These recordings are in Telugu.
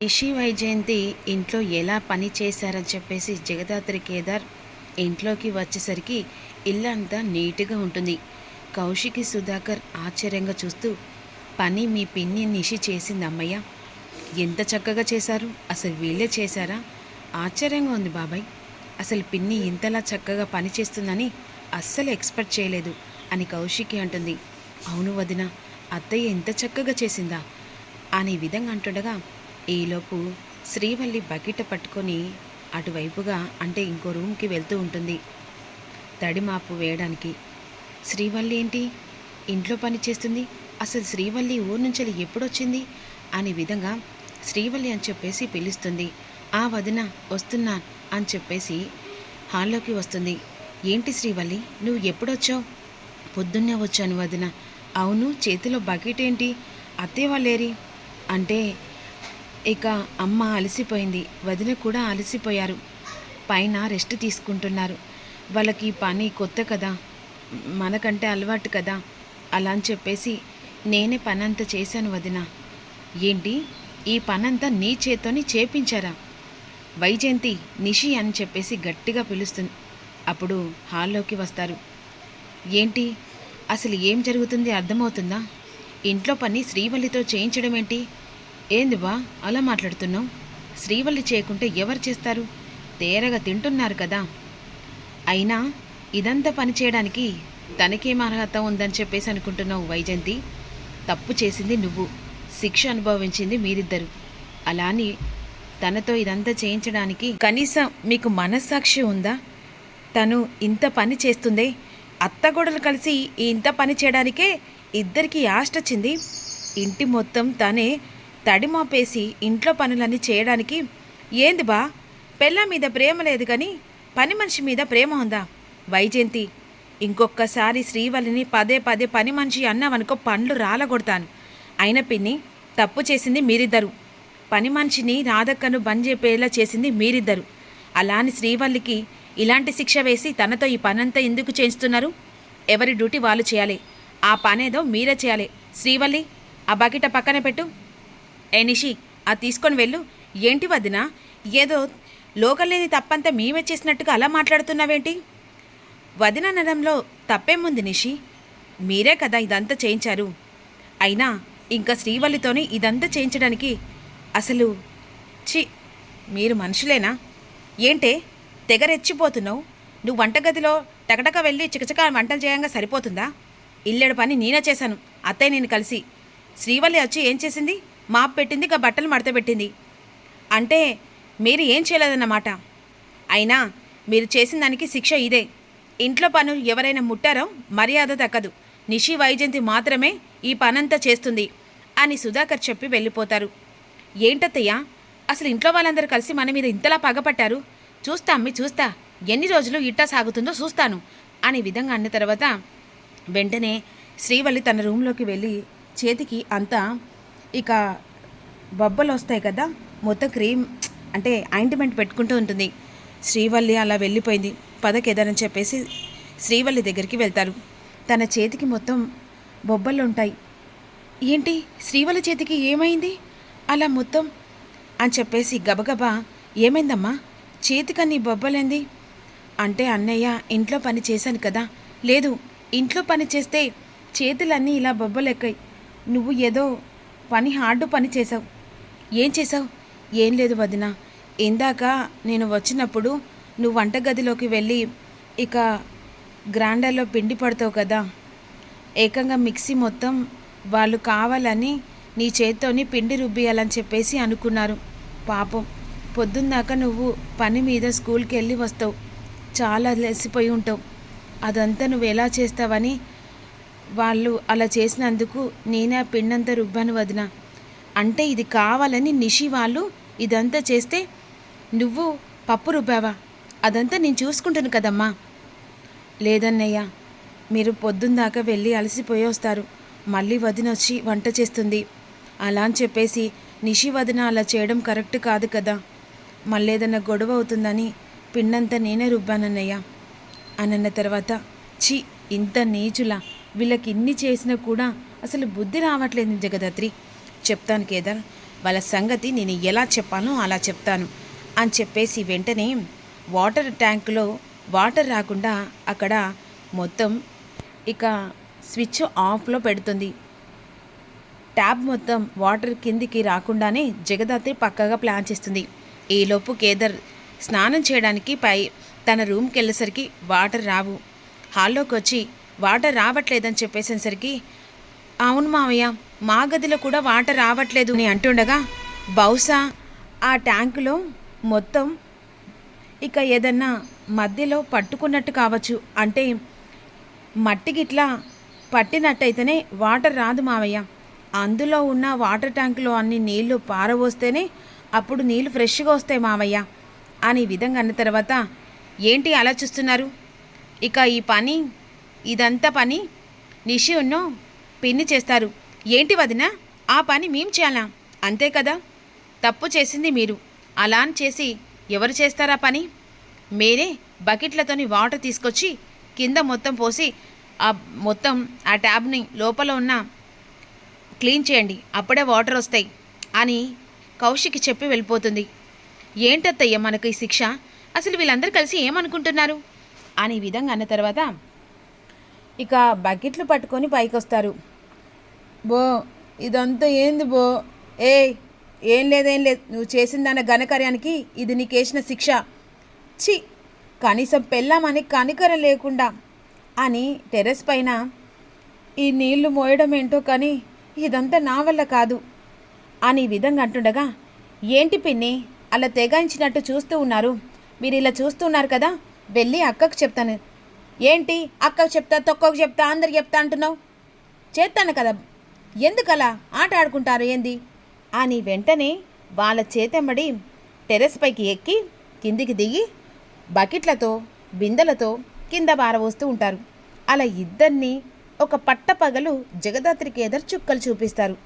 రిషి వైజయంతి ఇంట్లో ఎలా పని చేశారని చెప్పేసి జగదాత్రి కేదార్ ఇంట్లోకి వచ్చేసరికి ఇల్లంతా నీట్గా ఉంటుంది. కౌశికి సుధాకర్ ఆశ్చర్యంగా చూస్తూ, పని మీ పిన్ని నిషి చేసింది అమ్మయ్య, ఎంత చక్కగా చేశారు, అసలు వీళ్ళే చేశారా, ఆశ్చర్యంగా ఉంది బాబాయ్, అసలు పిన్ని ఇంతలా చక్కగా పని చేస్తుందని అస్సలు ఎక్స్పెక్ట్ చేయలేదు అని కౌశికి అంటుంది. అవును వదిన, అత్తయ్య ఎంత చక్కగా చేసిందా అని విధంగా అంటుండగా ఈలోపు శ్రీవల్లి బకెట్ పట్టుకొని అటువైపుగా అంటే ఇంకో రూమ్కి వెళ్తూ ఉంటుంది తడిమాపు వేయడానికి. శ్రీవల్లి ఏంటి ఇంట్లో పని చేస్తుంది, అసలు శ్రీవల్లి ఊరు నుంచి ఎప్పుడొచ్చింది అనే విధంగా శ్రీవల్లి అని చెప్పేసి పిలుస్తుంది. ఆ వదిన వస్తున్నా అని చెప్పేసి హాల్లోకి వస్తుంది. ఏంటి శ్రీవల్లి, నువ్వు ఎప్పుడొచ్చావు? పొద్దున్నే వచ్చాను వదిన. అవును, చేతిలో బకెట్ ఏంటి, అత్తయ్య వాళ్ళేరి అంటే ఇక అమ్మ అలసిపోయింది, వదిన కూడా అలసిపోయారు, పైన రెస్ట్ తీసుకుంటున్నారు, వాళ్ళకి పని కొత్త కదా, మనకంటే అలవాటు కదా, అలా అని చెప్పేసి నేనే పనంతా చేశాను వదిన. ఏంటి, ఈ పనంతా నీ చేత్తోని చేపించారా? వైజయంతి, నిషి అని చెప్పేసి గట్టిగా పిలుస్తుంది. అప్పుడు హాల్లోకి వస్తారు. ఏంటి, అసలు ఏం జరుగుతుంది అర్థమవుతుందా? ఇంట్లో పని శ్రీవల్లితో చేయించడం ఏంటి? ఏంది బా అలా మాట్లాడుతున్నావు? శ్రీవల్లి చేయకుంటే ఎవరు చేస్తారు? తేరగా తింటున్నారు కదా. అయినా ఇదంతా పని చేయడానికి తనకేం అర్హత ఉందని చెప్పేసి అనుకుంటున్నావు వైజయంతి? తప్పు చేసింది నువ్వు, శిక్ష అనుభవించింది మీరిద్దరు. అలా అని తనతో ఇదంతా చేయించడానికి కనీసం మీకు మనస్సాక్షి ఉందా? తను ఇంత పని చేస్తుందే, అత్తగొడలు కలిసి ఇంత పని చేయడానికే ఇద్దరికి యాష్టొచ్చింది. ఇంటి మొత్తం తనే తడిమాపేసి ఇంట్లో పనులన్నీ చేయడానికి. ఏంది బా, పెళ్ళ మీద ప్రేమ లేదు కానీ పని మనిషి మీద ప్రేమ ఉందా? వైజయంతి, ఇంకొకసారి శ్రీవల్లిని పదే పదే పని మనిషి అన్నావనుకో పండ్లు రాలగొడతాను. అయిన పిన్ని, తప్పు చేసింది మీరిద్దరు, పని మనిషిని రాధక్కను బంద్ చేపేలా చేసింది మీరిద్దరు. అలా అని శ్రీవల్లికి ఇలాంటి శిక్ష వేసి తనతో ఈ పనంతా ఎందుకు చేయిస్తున్నారు? ఎవరి డ్యూటీ వాళ్ళు చేయాలి, ఆ పనేదో మీరే చేయాలి. శ్రీవల్లి, ఆ బకెట పక్కన పెట్టు. ఏ నిషి, అది తీసుకొని వెళ్ళు. ఏంటి వదినా, ఏదో లోకలేని తప్పంతా మేమే చేసినట్టుగా అలా మాట్లాడుతున్నావేంటి? వదిన అనడంలో తప్పేముంది నిషి, మీరే కదా ఇదంతా చేయించారు. అయినా ఇంకా శ్రీవల్లితోని ఇదంతా చేయించడానికి అసలు చి, మీరు మనుషులేనా ఏంటే? తెగరెచ్చిపోతున్నావు. నువ్వు వంటగదిలో టకటక వెళ్ళి చికచక వంటలు చేయంగా సరిపోతుందా? ఇల్లెడు పని నేనే చేశాను, అత్తయ్య నేను కలిసి. శ్రీవల్లి వచ్చి ఏం చేసింది? మాప్ పెట్టింది, ఇక బట్టలు మడత పెట్టింది. అంటే మీరు ఏం చేయలేదన్నమాట. అయినా మీరు చేసిన దానికి శిక్ష ఇదే. ఇంట్లో పనులు ఎవరైనా ముట్టారో మర్యాద దక్కదు. నిషి వైజయంతి మాత్రమే ఈ పనంతా చేస్తుంది అని సుధాకర్ చెప్పి వెళ్ళిపోతారు. ఏంటత్తయ్య, అసలు ఇంట్లో వాళ్ళందరూ కలిసి మన మీద ఇంతలా పగపట్టారు? చూస్తా అమ్మి చూస్తా, ఎన్ని రోజులు ఇట్టా సాగుతుందో చూస్తాను అనే విధంగా అన్న తర్వాత వెంటనే శ్రీవల్లి తన రూమ్లోకి వెళ్ళి చేతికి అంతా ఇక బొబ్బలు వస్తాయి కదా, మొత్తం క్రీమ్ అంటే ఆయింట్మెంట్ పెట్టుకుంటూ ఉంటుంది. శ్రీవల్లి అలా వెళ్ళిపోయింది. పదకేదనని చెప్పేసి శ్రీవల్లి దగ్గరికి వెళ్తారు. తన చేతికి మొత్తం బొబ్బలు ఉంటాయి. ఏంటి, శ్రీవల్లి చేతికి ఏమైంది అలా మొత్తం అని చెప్పేసి గబగబా, ఏమైందమ్మా చేతికన్నీ బొబ్బలేంది అంటే, అన్నయ్య ఇంట్లో పని చేశాను కదా. లేదు, ఇంట్లో పని చేస్తే చేతులన్నీ ఇలా బొబ్బలెక్కాయి. నువ్వు ఏదో పని హార్డ్ పని చేసావు. ఏం చేసావు? ఏం లేదు వదిన, ఇందాక నేను వచ్చినప్పుడు నువ్వు వంటగదిలోకి వెళ్ళి ఇక గ్రైండర్లో పిండి పడతావు కదా, ఏకంగా మిక్సీ మొత్తం వాళ్ళు కావాలని నీ చేత్తోని పిండి రుబ్బియాలని చెప్పేసి అనుకున్నారు. పాపం పొద్దున్నాక నువ్వు పని మీద స్కూల్కి వెళ్ళి వస్తావు, చాలా లెసిపోయి ఉంటావు, అదంతా నువ్వు ఎలా చేస్తావని వాళ్ళు అలా చేసినందుకు నేనే ఆ పిండంతా రుబ్బాను వదిన. అంటే ఇది కావాలని నిషి వాళ్ళు ఇదంతా చేస్తే నువ్వు పప్పు రుబ్బావా? అదంతా నేను చూసుకుంటాను కదమ్మా. లేదన్నయ్య, మీరు పొద్దుందాకా వెళ్ళి అలసిపోయి వస్తారు, మళ్ళీ వదిన వచ్చి వంట చేస్తుంది, అలా అని చెప్పేసి నిషి వదిన అలా చేయడం కరెక్ట్ కాదు కదా, మళ్ళీ ఏదన్నా గొడవ అవుతుందని పిండంతా నేనే రుబ్బానన్నయ్య అని అన్న తర్వాత, ఛీ, ఇంత నీచులా, వీళ్ళకి ఇన్ని చేసినా కూడా అసలు బుద్ధి రావట్లేదు జగదాత్రి. చెప్తాను కేదార్, వాళ్ళ సంగతి నేను ఎలా చెప్పానో అలా చెప్తాను అని చెప్పేసి వెంటనే వాటర్ ట్యాంకులో వాటర్ రాకుండా అక్కడ మొత్తం ఇక స్విచ్ ఆఫ్లో పెడుతుంది. ట్యాబ్ మొత్తం వాటర్ కిందికి రాకుండానే జగదాత్రి పక్కగా ప్లాన్ చేస్తుంది. ఈలోపు కేదార్ స్నానం చేయడానికి తన రూమ్కి వెళ్ళేసరికి వాటర్ రావు. హాల్లోకి వచ్చి వాటర్ రావట్లేదని చెప్పేసేసరికి అవును మావయ్య, మా గదిలో కూడా వాటర్ రావట్లేదు అని అంటుండగా బహుశా ఆ ట్యాంకులో మొత్తం ఇక ఏదన్నా మధ్యలో పట్టుకున్నట్టు కావచ్చు, అంటే మట్టికి ఇట్లా పట్టినట్టయితేనే వాటర్ రాదు మావయ్య. అందులో ఉన్న వాటర్ ట్యాంకులో అన్ని నీళ్లు పారవోస్తేనే అప్పుడు నీళ్లు ఫ్రెష్గా వస్తాయి మావయ్య అని విధంగా అన్న తర్వాత ఏంటి అలా చూస్తున్నారు, ఇక ఈ పని ఇదంతా పని నిషి ఉన్నో పిన్ని చేస్తారు. ఏంటి వదిన ఆ పని మేం చేయాలా? అంతే కదా, తప్పు చేసింది మీరు. అలా అని చేసి ఎవరు చేస్తారా పని? మీరే బకెట్లతోని వాటర్ తీసుకొచ్చి కింద మొత్తం పోసి మొత్తం ఆ ట్యాబ్ని లోపల ఉన్న క్లీన్ చేయండి, అప్పుడే వాటర్ వస్తాయి అని కౌశికి చెప్పి వెళ్ళిపోతుంది. ఏంటత్తయ్య మనకు ఈ శిక్ష? అసలు వీళ్ళందరూ కలిసి ఏమనుకుంటున్నారు అని విధంగా అన్న తర్వాత ఇక బకెట్లు పట్టుకొని పైకి వస్తారు. బో ఇదంతా ఏంది బో? ఏం లేదు నువ్వు చేసిన దాని ఘనకార్యానికి ఇది నీకేసిన శిక్ష. చి, కనీసం పెళ్ళామని కనికరం లేకుండా అని టెర్రస్ పైన ఈ నీళ్లు మోయడం ఏంటో కానీ ఇదంతా నా వల్ల కాదు అని విధంగా అంటుండగా ఏంటి పిన్ని అలా తెగాయించినట్టు చూస్తూ ఉన్నారు? మీరు ఇలా చూస్తున్నారు కదా, వెళ్ళి అక్కకు చెప్తాను. ఏంటి అక్కకు చెప్తా, తొక్కకు చెప్తా, అందరికి చెప్తా అంటున్నావు? చేస్తాను కదా, ఎందుకలా ఆట ఆడుకుంటారు ఏంది అని వెంటనే వాళ్ళ చేతెమ్మడి టెర్రస్ పైకి ఎక్కి కిందికి దిగి బకెట్లతో బిందెలతో కింద పారవోస్తూ ఉంటారు. అలా ఇద్దరిని ఒక పట్టపగలు జగదాత్రి కేదార్ చుక్కలు చూపిస్తారు.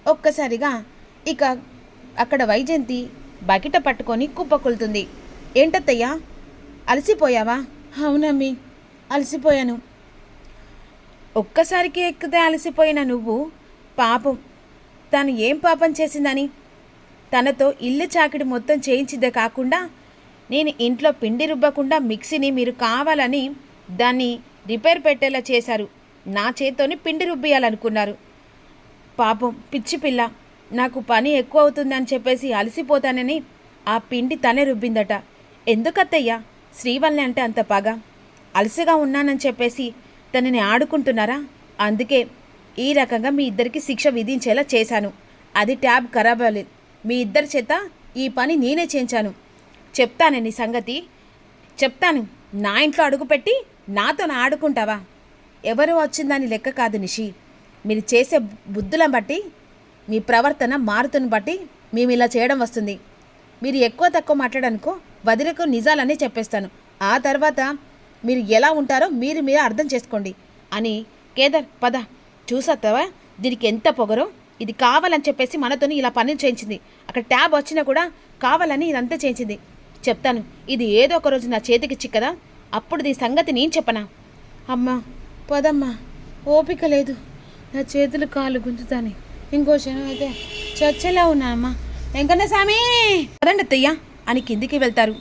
ఒక్కసారిగా ఇక అక్కడ వైజయంతి బకెట పట్టుకొని కుప్పకొలుతుంది. ఏంటత్తయ్యా అలసిపోయావా? అవునమ్మి అలసిపోయాను. ఒక్కసారికి ఎక్కితే అలసిపోయిన నువ్వు పాపం తను ఏం పాపం చేసిందని తనతో ఇల్లు చాకిడి మొత్తం చేయించిదే కాకుండా నేను ఇంట్లో పిండి రుబ్బకుండా మిక్సీని మీరు కావాలని దాన్ని రిపేర్ పెట్టేలా చేశారు. నా చేత్తోని పిండి రుబ్బియాలనుకున్నారు. పాపం పిచ్చి పిల్ల, నాకు పని ఎక్కువ అవుతుందని చెప్పేసి అలసిపోతానని ఆ పిండి తనే రుబ్బిందట. ఎందుకత్తయ్యా శ్రీవల్లి అంటే అంత పగ? అలసిగా ఉన్నానని చెప్పేసి తనని ఆడుకుంటున్నారా? అందుకే ఈ రకంగా మీ ఇద్దరికి శిక్ష విధించేలా చేశాను. అది ట్యాబ్ ఖరాబ్ అవ్వలేదు, మీ ఇద్దరి చేత ఈ పని నేనే చేయించాను. చెప్తాను నీ సంగతి చెప్తాను. నా ఇంట్లో అడుగుపెట్టి నాతో ఆడుకుంటావా? ఎవరు వచ్చిందని లెక్క కాదు నిషి, మీరు చేసే బుద్ధులను బట్టి మీ ప్రవర్తన మారుతుని బట్టి మేము ఇలా చేయడం వస్తుంది. మీరు ఎక్కువ తక్కువ మాట్లాడనుకో వదిలకు నిజాలన్నీ చెప్పేస్తాను. ఆ తర్వాత మీరు ఎలా ఉంటారో మీరు అర్థం చేసుకోండి అని కేదార్ పద చూసత్తావా దీనికి ఎంత పొగరో, ఇది కావాలని చెప్పేసి మనతోని ఇలా పనులు చేయించింది. అక్కడ ట్యాబ్ వచ్చినా కూడా కావాలని ఇదంతా చేయించింది. చెప్తాను, ఇది ఏదో ఒక రోజు నా చేతికి చిక్కదా, అప్పుడు దీని సంగతి నేను చెప్పనా? అమ్మా పదమ్మా, ఓపిక లేదు, నా చేతులు కాళ్ళు గుంజుతాని. ఇంకో క్షణం అయితే చచ్చేలా ఉన్నా అమ్మా. వెంకన్న స్వామి పదండి అత్తయ్య అని కిందికి వెళ్తారు.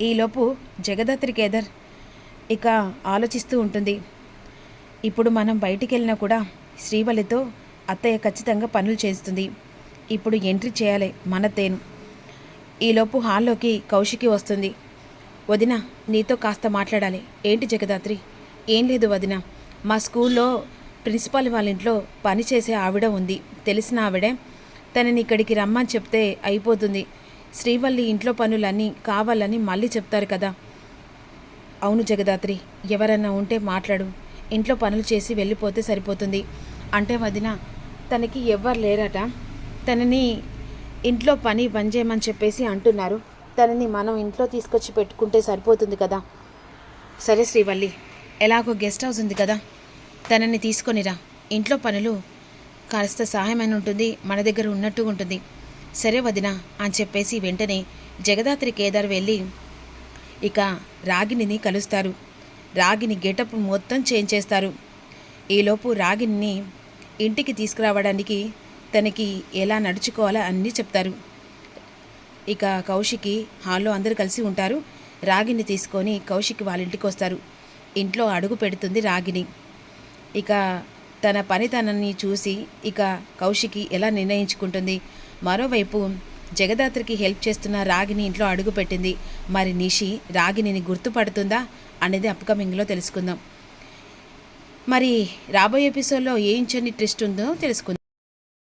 ఈలోపు జగదాత్రి కేదార్ ఇక ఆలోచిస్తూ ఉంటుంది. ఇప్పుడు మనం బయటికి వెళ్ళినా కూడా శ్రీవల్లితో అత్తయ్య ఖచ్చితంగా పనులు చేస్తుంది. ఇప్పుడు ఎంట్రీ చేయాలి మనతేను. ఈలోపు హాల్లోకి కౌశికి వస్తుంది. వదిన నీతో కాస్త మాట్లాడాలి. ఏంటి జగదాత్రి? ఏం లేదు వదిన, మా స్కూల్లో ప్రిన్సిపాల్ వాళ్ళ ఇంట్లో పనిచేసే ఆవిడ ఉంది, తెలిసిన ఆవిడే. తనని ఇక్కడికి రమ్మని చెప్తే అయిపోతుంది. శ్రీవల్లి ఇంట్లో పనులన్నీ కావాలని మళ్ళీ చెప్తారు కదా. అవును జగదాత్రి, ఎవరన్నా ఉంటే మాట్లాడు, ఇంట్లో పనులు చేసి వెళ్ళిపోతే సరిపోతుంది. అంటే వదిన తనకి ఎవ్వరు లేరట, తనని ఇంట్లో పని చేయమని చెప్పేసి అంటున్నారు. తనని మనం ఇంట్లో తీసుకొచ్చి పెట్టుకుంటే సరిపోతుంది కదా. సరే శ్రీవల్లి, ఎలాగో గెస్ట్ హౌస్ ఉంది కదా, తనని తీసుకొనిరా. ఇంట్లో పనులు కాస్త సహాయమైన ఉంటుంది, మన దగ్గర ఉన్నట్టు ఉంటుంది. సరే వదిన అని చెప్పేసి వెంటనే జగదాత్రి కేదార్ వెళ్ళి ఇక రాగిణిని కలుస్తారు. రాగిని గెటప్ మొత్తం చేంజ్ చేస్తారు. ఈలోపు రాగిణిని ఇంటికి తీసుకురావడానికి తనకి ఎలా నడుచుకోవాలో అన్నీ చెప్తారు. ఇక కౌశికి హాల్లో అందరూ కలిసి ఉంటారు. రాగిని తీసుకొని కౌశిక్ వాళ్ళ ఇంటికి వస్తారు. ఇంట్లో అడుగు పెడుతుంది రాగిని. ఇక తన పనితనాన్ని చూసి ఇక కౌశికి ఎలా నిర్ణయించుకుంటుంది. మరోవైపు జగదాత్రికి హెల్ప్ చేస్తున్న రాగిని ఇంట్లో అడుగు పెట్టింది. మరి నిషి రాగిని గుర్తుపడుతుందా అనేది అప్కమింగ్లో తెలుసుకుందాం. మరి రాబోయే ఎపిసోడ్లో ఏ ఇంచని ట్విస్ట్ ఉందో తెలుసుకుందాం.